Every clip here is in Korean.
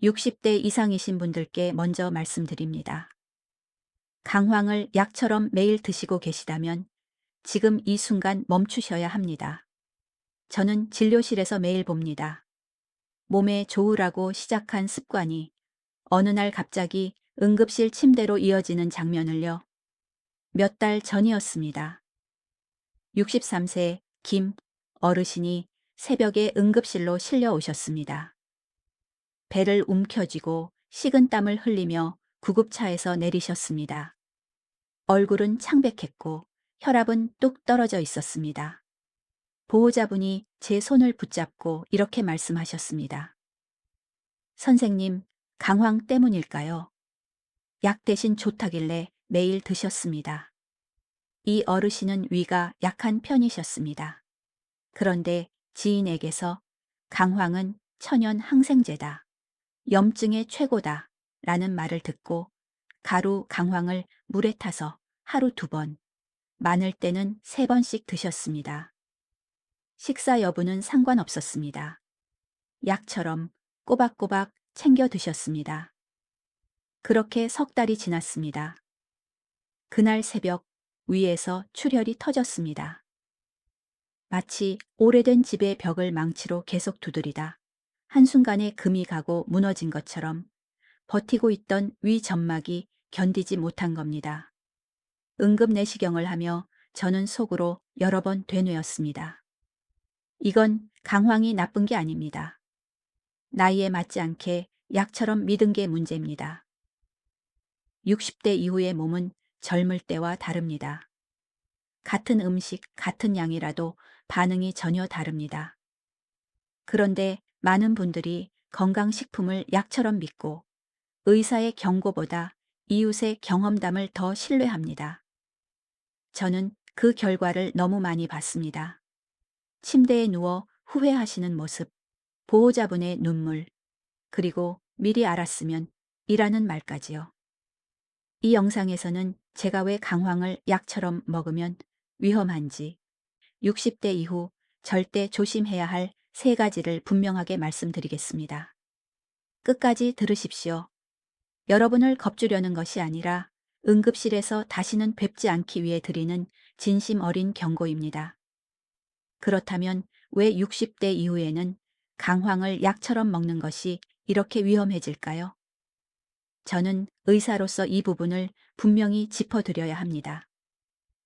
60대 이상이신 분들께 먼저 말씀드립니다. 강황을 약처럼 매일 드시고 계시다면 지금 이 순간 멈추셔야 합니다. 저는 진료실에서 매일 봅니다. 몸에 좋으라고 시작한 습관이 어느 날 갑자기 응급실 침대로 이어지는 장면을요. 몇 달 전이었습니다. 63세 김 어르신이 새벽에 응급실로 실려 오셨습니다. 배를 움켜쥐고 식은땀을 흘리며 구급차에서 내리셨습니다. 얼굴은 창백했고 혈압은 뚝 떨어져 있었습니다. 보호자분이 제 손을 붙잡고 이렇게 말씀하셨습니다. 선생님, 강황 때문일까요? 약 대신 좋다길래 매일 드셨습니다. 이 어르신은 위가 약한 편이셨습니다. 그런데 지인에게서 강황은 천연 항생제다. 염증의 최고다. 라는 말을 듣고 가루 강황을 물에 타서 하루 2번, 많을 때는 3번씩 드셨습니다. 식사 여부는 상관없었습니다. 약처럼 꼬박꼬박 챙겨 드셨습니다. 그렇게 석 달이 지났습니다. 그날 새벽 위에서 출혈이 터졌습니다. 마치 오래된 집의 벽을 망치로 계속 두드리다 한순간에 금이 가고 무너진 것처럼 버티고 있던 위 점막이 견디지 못한 겁니다. 응급 내시경을 하며 저는 속으로 여러 번 되뇌었습니다. 이건 강황이 나쁜 게 아닙니다. 나이에 맞지 않게 약처럼 믿은 게 문제입니다. 60대 이후의 몸은 젊을 때와 다릅니다. 같은 음식, 같은 양이라도 반응이 전혀 다릅니다. 그런데 많은 분들이 건강식품을 약처럼 믿고 의사의 경고보다 이웃의 경험담을 더 신뢰합니다. 저는 그 결과를 너무 많이 봤습니다. 침대에 누워 후회하시는 모습, 보호자분의 눈물, 그리고 미리 알았으면 이라는 말까지요. 이 영상에서는 제가 왜 강황을 약처럼 먹으면 위험한지, 60대 이후 절대 조심해야 할 3가지를 분명하게 말씀드리겠습니다. 끝까지 들으십시오. 여러분을 겁주려는 것이 아니라 응급실에서 다시는 뵙지 않기 위해 드리는 진심 어린 경고입니다. 그렇다면 왜 60대 이후에는 강황을 약처럼 먹는 것이 이렇게 위험해질까요? 저는 의사로서 이 부분을 분명히 짚어드려야 합니다.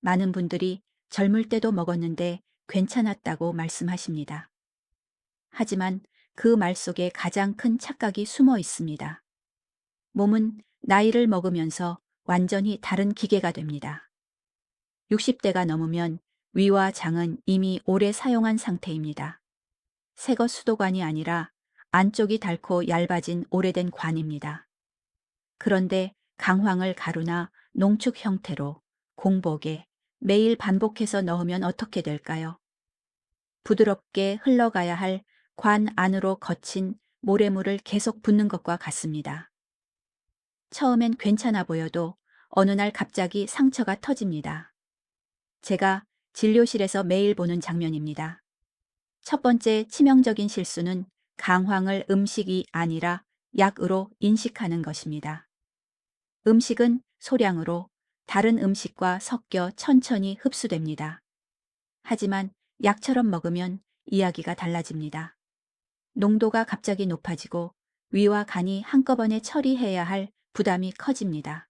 많은 분들이 젊을 때도 먹었는데 괜찮았다고 말씀하십니다. 하지만 그 말 속에 가장 큰 착각이 숨어 있습니다. 몸은 나이를 먹으면서 완전히 다른 기계가 됩니다. 60대가 넘으면 위와 장은 이미 오래 사용한 상태입니다. 새거 수도관이 아니라 안쪽이 닳고 얇아진 오래된 관입니다. 그런데 강황을 가루나 농축 형태로 공복에 매일 반복해서 넣으면 어떻게 될까요? 부드럽게 흘러가야 할 관 안으로 거친 모래물을 계속 붓는 것과 같습니다. 처음엔 괜찮아 보여도 어느 날 갑자기 상처가 터집니다. 제가 진료실에서 매일 보는 장면입니다. 첫 번째 치명적인 실수는 강황을 음식이 아니라 약으로 인식하는 것입니다. 음식은 소량으로 다른 음식과 섞여 천천히 흡수됩니다. 하지만 약처럼 먹으면 이야기가 달라집니다. 농도가 갑자기 높아지고 위와 간이 한꺼번에 처리해야 할 부담이 커집니다.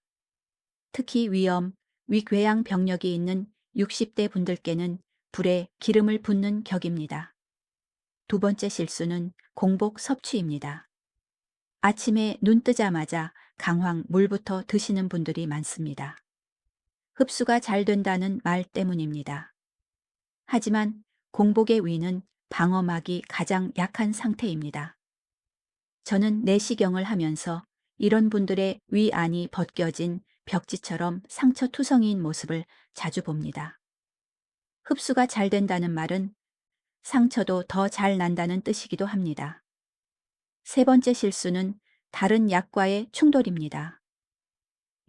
특히 위염, 위궤양 병력이 있는 60대 분들께는 불에 기름을 붓는 격입니다. 두 번째 실수는 공복 섭취입니다. 아침에 눈 뜨자마자 강황 물부터 드시는 분들이 많습니다. 흡수가 잘 된다는 말 때문입니다. 하지만 공복의 위는 방어막이 가장 약한 상태입니다. 저는 내시경을 하면서 이런 분들의 위 안이 벗겨진 벽지처럼 상처투성이인 모습을 자주 봅니다. 흡수가 잘 된다는 말은 상처도 더 잘 난다는 뜻이기도 합니다. 세 번째 실수는 다른 약과의 충돌입니다.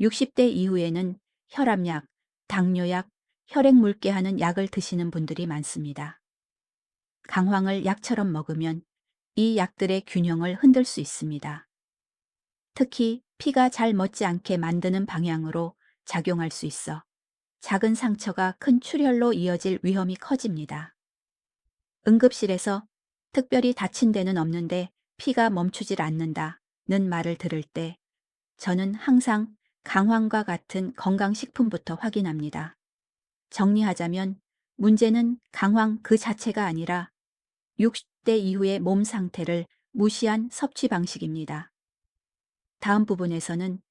60대 이후에는 혈압약, 당뇨약, 혈액 묽게 하는 약을 드시는 분들이 많습니다. 강황을 약처럼 먹으면 이 약들의 균형을 흔들 수 있습니다. 특히 피가 잘 멎지 않게 만드는 방향으로 작용할 수 있어 작은 상처가 큰 출혈로 이어질 위험이 커집니다. 응급실에서 특별히 다친 데는 없는데 피가 멈추질 않는다는 말을 들을 때 저는 항상 강황과 같은 건강식품부터 확인합니다. 정리하자면 문제는 강황 그 자체가 아니라 60대 이후의 몸 상태를 무시한 섭취 방식입니다. 다음 부분에서는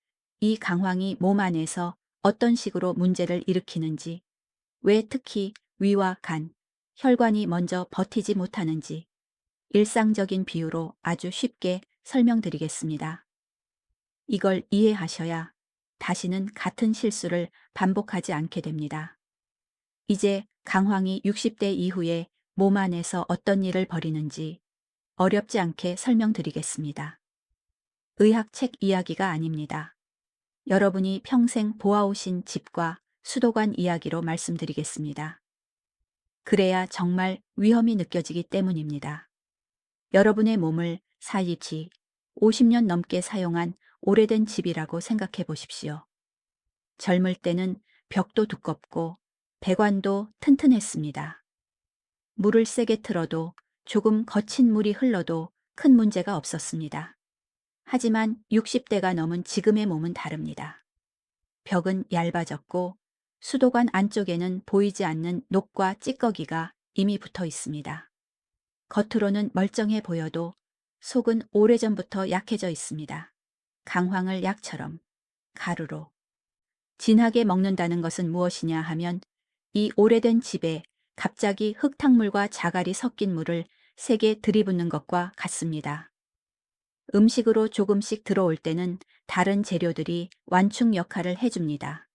이 강황이 몸 안에서 어떤 식으로 문제를 일으키는지, 왜 특히 위와 간, 혈관이 먼저 버티지 못하는지 일상적인 비유로 아주 쉽게 설명드리겠습니다. 이걸 이해하셔야 다시는 같은 실수를 반복하지 않게 됩니다. 이제 강황이 60대 이후에 몸 안에서 어떤 일을 벌이는지 어렵지 않게 설명드리겠습니다. 의학책 이야기가 아닙니다. 여러분이 평생 보아오신 집과 수도관 이야기로 말씀드리겠습니다. 그래야 정말 위험이 느껴지기 때문입니다. 여러분의 몸을 사이지 50년 넘게 사용한 오래된 집이라고 생각해 보십시오. 젊을 때는 벽도 두껍고 배관도 튼튼했습니다. 물을 세게 틀어도 조금 거친 물이 흘러도 큰 문제가 없었습니다. 하지만 60대가 넘은 지금의 몸은 다릅니다. 벽은 얇아졌고 수도관 안쪽에는 보이지 않는 녹과 찌꺼기가 이미 붙어 있습니다. 겉으로는 멀쩡해 보여도 속은 오래전부터 약해져 있습니다. 강황을 약처럼 가루로 진하게 먹는다는 것은 무엇이냐 하면 이 오래된 집에 갑자기 흙탕물과 자갈이 섞인 물을 세게 들이붓는 것과 같습니다. 음식으로 조금씩 들어올 때는 다른 재료들이 완충 역할을 해줍니다.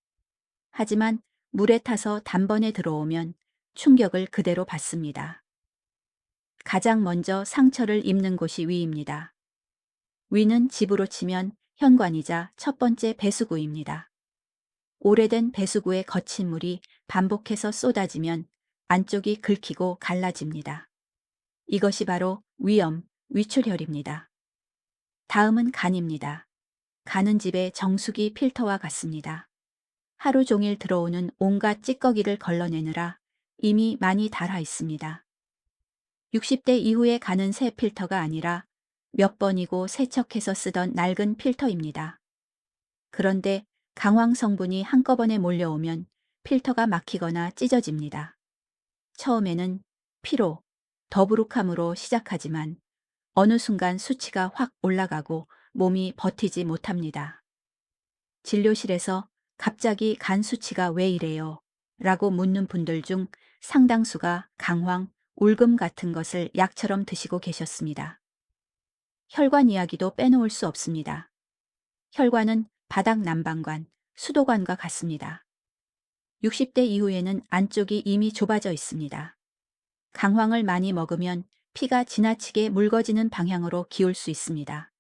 하지만 물에 타서 단번에 들어오면 충격을 그대로 받습니다. 가장 먼저 상처를 입는 곳이 위입니다. 위는 집으로 치면 현관이자 첫 번째 배수구입니다. 오래된 배수구에 거친 물이 반복해서 쏟아지면 안쪽이 긁히고 갈라집니다. 이것이 바로 위염, 위출혈입니다. 다음은 간입니다. 간은 집의 정수기 필터와 같습니다. 하루 종일 들어오는 온갖 찌꺼기를 걸러내느라 이미 많이 닳아 있습니다. 60대 이후에 가는 새 필터가 아니라 몇 번이고 세척해서 쓰던 낡은 필터입니다. 그런데 강황 성분이 한꺼번에 몰려오면 필터가 막히거나 찢어집니다. 처음에는 피로, 더부룩함으로 시작하지만 어느 순간 수치가 확 올라가고 몸이 버티지 못합니다. 진료실에서 갑자기 간 수치가 왜 이래요? 라고 묻는 분들 중 상당수가 강황, 울금 같은 것을 약처럼 드시고 계셨습니다. 혈관 이야기도 빼놓을 수 없습니다. 혈관은 바닥 난방관, 수도관과 같습니다. 60대 이후에는 안쪽이 이미 좁아져 있습니다. 강황을 많이 먹으면 피가 지나치게 묽어지는 방향으로 기울 수 있습니다.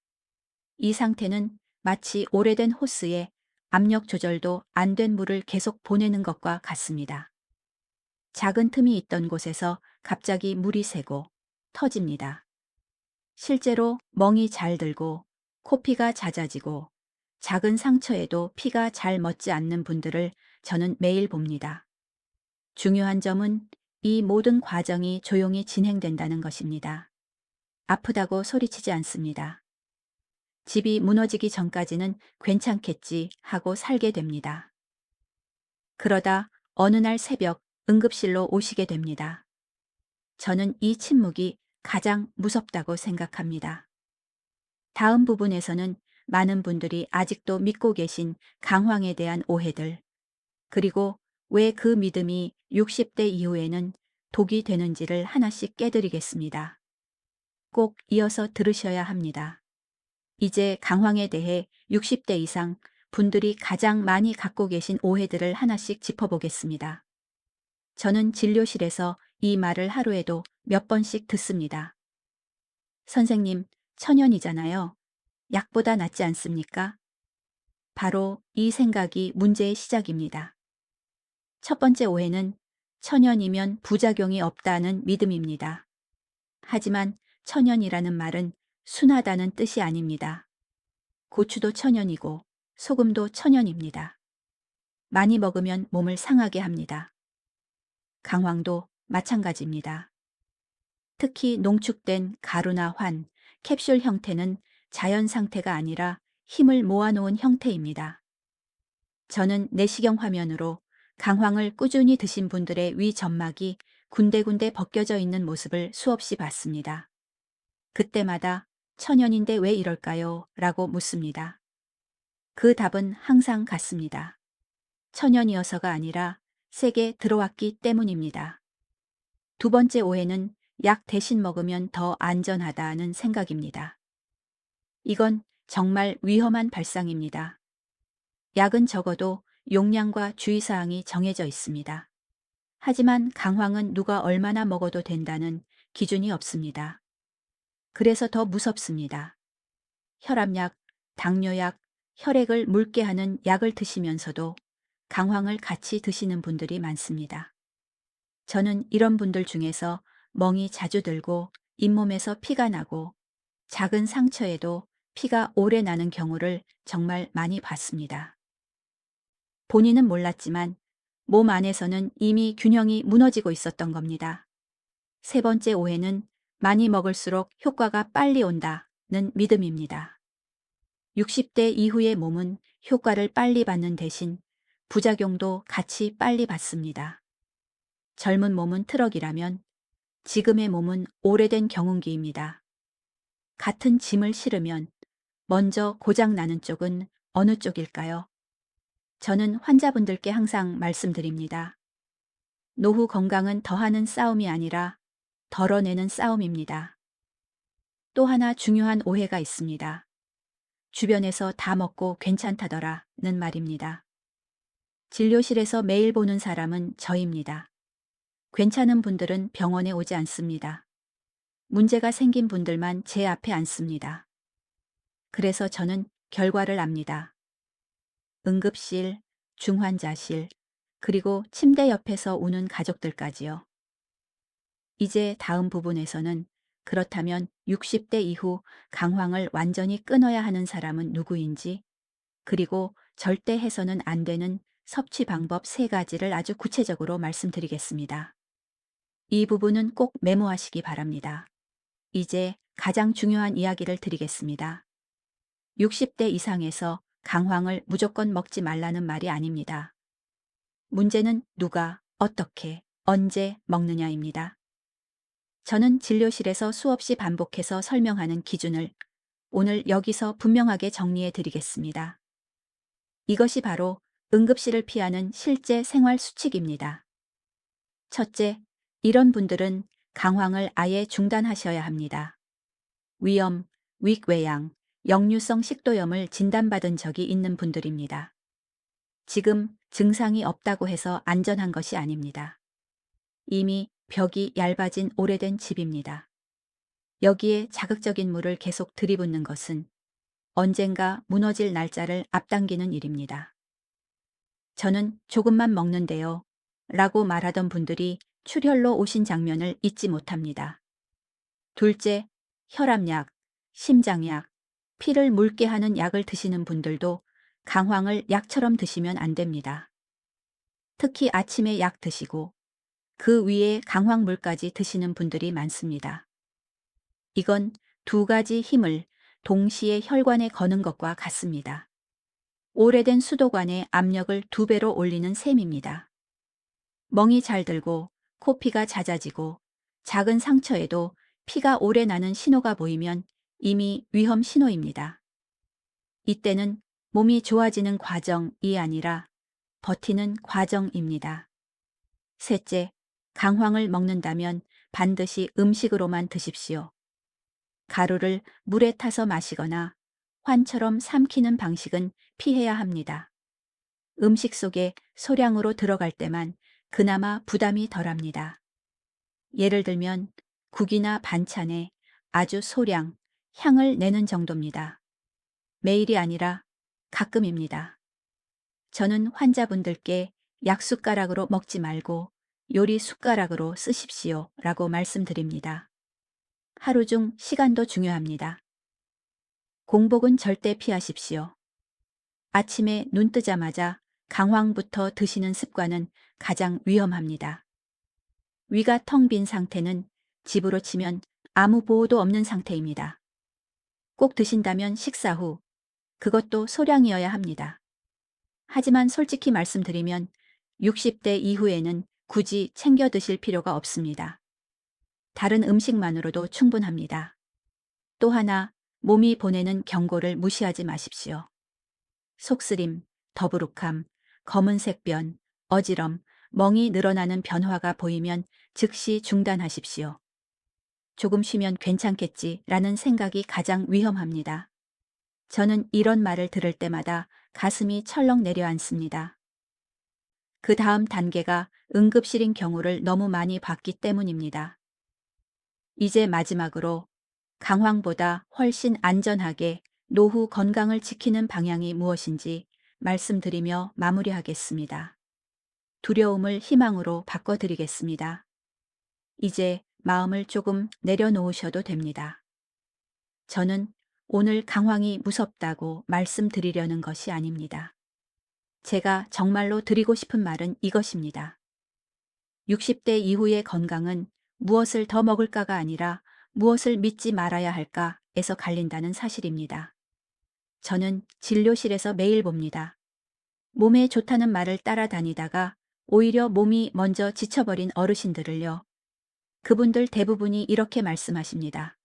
이 상태는 마치 오래된 호스에 압력 조절도 안 된 물을 계속 보내는 것과 같습니다. 작은 틈이 있던 곳에서 갑자기 물이 새고 터집니다. 실제로 멍이 잘 들고 코피가 잦아지고 작은 상처에도 피가 잘 멎지 않는 분들을 저는 매일 봅니다. 중요한 점은 이 모든 과정이 조용히 진행된다는 것입니다. 아프다고 소리치지 않습니다. 집이 무너지기 전까지는 괜찮겠지 하고 살게 됩니다. 그러다 어느 날 새벽 응급실로 오시게 됩니다. 저는 이 침묵이 가장 무섭다고 생각합니다. 다음 부분에서는 많은 분들이 아직도 믿고 계신 강황에 대한 오해들, 그리고 왜 그 믿음이 60대 이후에는 독이 되는지를 하나씩 깨드리겠습니다. 꼭 이어서 들으셔야 합니다. 이제 강황에 대해 60대 이상 분들이 가장 많이 갖고 계신 오해들을 하나씩 짚어보겠습니다. 저는 진료실에서 이 말을 하루에도 몇 번씩 듣습니다. 선생님, 천연이잖아요. 약보다 낫지 않습니까? 바로 이 생각이 문제의 시작입니다. 첫 번째 오해는 천연이면 부작용이 없다는 믿음입니다. 하지만 천연이라는 말은 순하다는 뜻이 아닙니다. 고추도 천연이고 소금도 천연입니다. 많이 먹으면 몸을 상하게 합니다. 강황도 마찬가지입니다. 특히 농축된 가루나 환, 캡슐 형태는 자연 상태가 아니라 힘을 모아놓은 형태입니다. 저는 내시경 화면으로 강황을 꾸준히 드신 분들의 위 점막이 군데군데 벗겨져 있는 모습을 수없이 봤습니다. 그때마다 천연인데 왜 이럴까요? 라고 묻습니다. 그 답은 항상 같습니다. 천연이어서가 아니라 세게 들어왔기 때문입니다. 두 번째 오해는 약 대신 먹으면 더 안전하다는 생각입니다. 이건 정말 위험한 발상입니다. 약은 적어도 용량과 주의사항이 정해져 있습니다. 하지만 강황은 누가 얼마나 먹어도 된다는 기준이 없습니다. 그래서 더 무섭습니다. 혈압약, 당뇨약, 혈액을 묽게 하는 약을 드시면서도 강황을 같이 드시는 분들이 많습니다. 저는 이런 분들 중에서 멍이 자주 들고 잇몸에서 피가 나고 작은 상처에도 피가 오래 나는 경우를 정말 많이 봤습니다. 본인은 몰랐지만 몸 안에서는 이미 균형이 무너지고 있었던 겁니다. 세 번째 오해는 많이 먹을수록 효과가 빨리 온다는 믿음입니다. 60대 이후의 몸은 효과를 빨리 받는 대신 부작용도 같이 빨리 받습니다. 젊은 몸은 트럭이라면 지금의 몸은 오래된 경운기입니다. 같은 짐을 실으면 먼저 고장 나는 쪽은 어느 쪽일까요? 저는 환자분들께 항상 말씀드립니다. 노후 건강은 더하는 싸움이 아니라 덜어내는 싸움입니다. 또 하나 중요한 오해가 있습니다. 주변에서 다 먹고 괜찮다더라는 말입니다. 진료실에서 매일 보는 사람은 저입니다. 괜찮은 분들은 병원에 오지 않습니다. 문제가 생긴 분들만 제 앞에 앉습니다. 그래서 저는 결과를 압니다. 응급실, 중환자실, 그리고 침대 옆에서 우는 가족들까지요. 이제 다음 부분에서는 그렇다면 60대 이후 강황을 완전히 끊어야 하는 사람은 누구인지, 그리고 절대 해서는 안 되는 섭취 방법 3가지를 아주 구체적으로 말씀드리겠습니다. 이 부분은 꼭 메모하시기 바랍니다. 이제 가장 중요한 이야기를 드리겠습니다. 60대 이상에서 강황을 무조건 먹지 말라는 말이 아닙니다. 문제는 누가, 어떻게, 언제 먹느냐입니다. 저는 진료실에서 수없이 반복해서 설명하는 기준을 오늘 여기서 분명하게 정리해 드리겠습니다. 이것이 바로 응급실을 피하는 실제 생활 수칙입니다. 첫째, 이런 분들은 강황을 아예 중단하셔야 합니다. 위염, 위궤양, 역류성 식도염을 진단받은 적이 있는 분들입니다. 지금 증상이 없다고 해서 안전한 것이 아닙니다. 이미 벽이 얇아진 오래된 집입니다. 여기에 자극적인 물을 계속 들이붓는 것은 언젠가 무너질 날짜를 앞당기는 일입니다. 저는 조금만 먹는데요. 라고 말하던 분들이 출혈로 오신 장면을 잊지 못합니다. 둘째, 혈압약, 심장약, 피를 묽게 하는 약을 드시는 분들도 강황을 약처럼 드시면 안 됩니다. 특히 아침에 약 드시고 그 위에 강황물까지 드시는 분들이 많습니다. 이건 2가지 힘을 동시에 혈관에 거는 것과 같습니다. 오래된 수도관의 압력을 2배로 올리는 셈입니다. 멍이 잘 들고 코피가 잦아지고 작은 상처에도 피가 오래 나는 신호가 보이면 이미 위험 신호입니다. 이때는 몸이 좋아지는 과정이 아니라 버티는 과정입니다. 셋째, 강황을 먹는다면 반드시 음식으로만 드십시오. 가루를 물에 타서 마시거나 환처럼 삼키는 방식은 피해야 합니다. 음식 속에 소량으로 들어갈 때만 그나마 부담이 덜합니다. 예를 들면 국이나 반찬에 아주 소량, 향을 내는 정도입니다. 매일이 아니라 가끔입니다. 저는 환자분들께 약숟가락으로 먹지 말고 요리 숟가락으로 쓰십시오 라고 말씀드립니다. 하루 중 시간도 중요합니다. 공복은 절대 피하십시오. 아침에 눈 뜨자마자 강황부터 드시는 습관은 가장 위험합니다. 위가 텅 빈 상태는 집으로 치면 아무 보호도 없는 상태입니다. 꼭 드신다면 식사 후, 그것도 소량이어야 합니다. 하지만 솔직히 말씀드리면 60대 이후에는 굳이 챙겨 드실 필요가 없습니다. 다른 음식만으로도 충분합니다. 또 하나, 몸이 보내는 경고를 무시하지 마십시오. 속쓰림, 더부룩함, 검은색 변, 어지럼, 멍이 늘어나는 변화가 보이면 즉시 중단하십시오. 조금 쉬면 괜찮겠지라는 생각이 가장 위험합니다. 저는 이런 말을 들을 때마다 가슴이 철렁 내려앉습니다. 그 다음 단계가 응급실인 경우를 너무 많이 봤기 때문입니다. 이제 마지막으로 강황보다 훨씬 안전하게 노후 건강을 지키는 방향이 무엇인지 말씀드리며 마무리하겠습니다. 두려움을 희망으로 바꿔드리겠습니다. 이제 마음을 조금 내려놓으셔도 됩니다. 저는 오늘 강황이 무섭다고 말씀드리려는 것이 아닙니다. 제가 정말로 드리고 싶은 말은 이것입니다. 60대 이후의 건강은 무엇을 더 먹을까가 아니라 무엇을 믿지 말아야 할까에서 갈린다는 사실입니다. 저는 진료실에서 매일 봅니다. 몸에 좋다는 말을 따라다니다가 오히려 몸이 먼저 지쳐버린 어르신들을요. 그분들 대부분이 이렇게 말씀하십니다.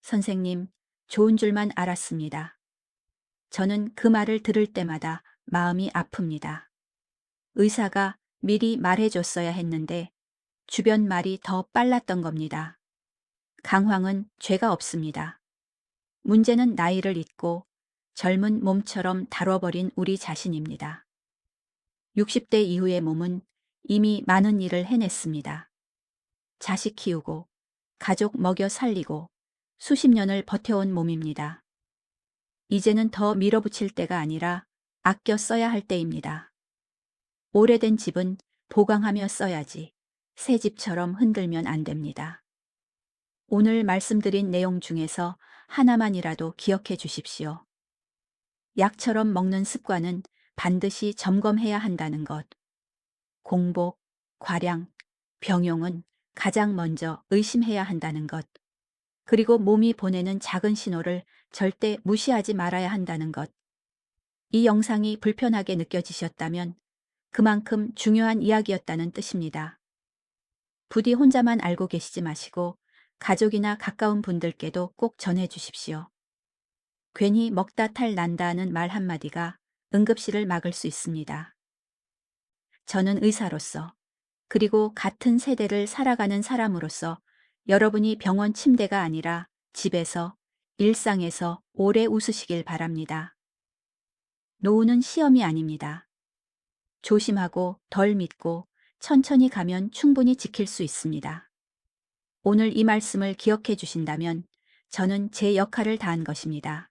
선생님, 좋은 줄만 알았습니다. 저는 그 말을 들을 때마다 마음이 아픕니다. 의사가 미리 말해줬어야 했는데 주변 말이 더 빨랐던 겁니다. 강황은 죄가 없습니다. 문제는 나이를 잊고 젊은 몸처럼 다뤄버린 우리 자신입니다. 60대 이후의 몸은 이미 많은 일을 해냈습니다. 자식 키우고 가족 먹여 살리고 수십 년을 버텨온 몸입니다. 이제는 더 밀어붙일 때가 아니라 아껴 써야 할 때입니다. 오래된 집은 보강하며 써야지 새 집처럼 흔들면 안 됩니다. 오늘 말씀드린 내용 중에서 하나만이라도 기억해 주십시오. 약처럼 먹는 습관은 반드시 점검해야 한다는 것. 공복, 과량, 병용은 가장 먼저 의심해야 한다는 것. 그리고 몸이 보내는 작은 신호를 절대 무시하지 말아야 한다는 것. 이 영상이 불편하게 느껴지셨다면 그만큼 중요한 이야기였다는 뜻입니다. 부디 혼자만 알고 계시지 마시고 가족이나 가까운 분들께도 꼭 전해 주십시오. 괜히 먹다 탈 난다는 말 한마디가 응급실을 막을 수 있습니다. 저는 의사로서 그리고 같은 세대를 살아가는 사람으로서 여러분이 병원 침대가 아니라 집에서, 일상에서 오래 웃으시길 바랍니다. 노후는 시험이 아닙니다. 조심하고 덜 믿고 천천히 가면 충분히 지킬 수 있습니다. 오늘 이 말씀을 기억해 주신다면 저는 제 역할을 다한 것입니다.